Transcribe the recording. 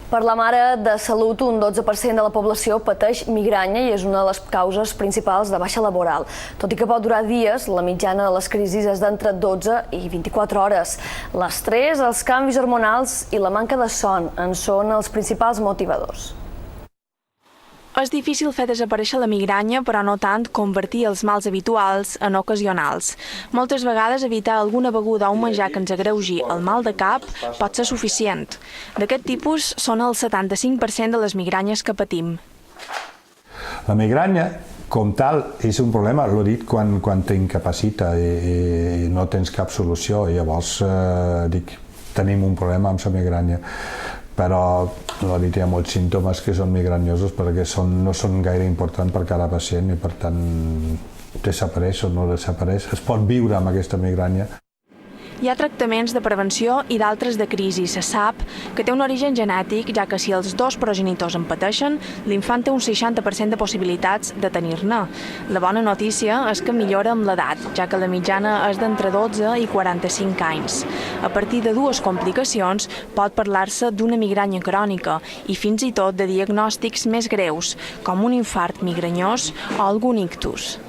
Per la mare de Salut, un 12% de la població pateix migranya i és una de les causes principals de baixa laboral. Tot i que pot durar dies, la mitjana de les crisis és d'entre 12 i 24 hores. L'estrès, els canvis hormonals i la manca de son en són els principals motivadors. És difícil fer desaparèixer la migranya, però no tant convertir els mals habituals en ocasionals. Moltes vegades evitar alguna beguda o un menjar que ens agreugi el mal de cap pot ser suficient. D'aquest tipus són el 75% de les migranyes que patim. La migranya, com tal, és un problema, l'he dit, quan t'incapacita i no tens cap solució. Llavors, tenim un problema amb la migranya. Però l'he dit, hi ha molts símptomes que són migranyosos perquè no són gaire importants per cada pacient i per tant desapareix o no desapareix. Es pot viure amb aquesta migranya. Hi ha tractaments de prevenció i d'altres de crisi. Se sap que té un origen genètic, ja que si els dos progenitors en pateixen, l'infant té un 60% de possibilitats de tenir-ne. La bona notícia és que millora amb l'edat, ja que la mitjana és d'entre 12 i 45 anys. A partir de dues complicacions pot parlar-se d'una migranya crònica i fins i tot de diagnòstics més greus, com un infart migranyós o algun ictus.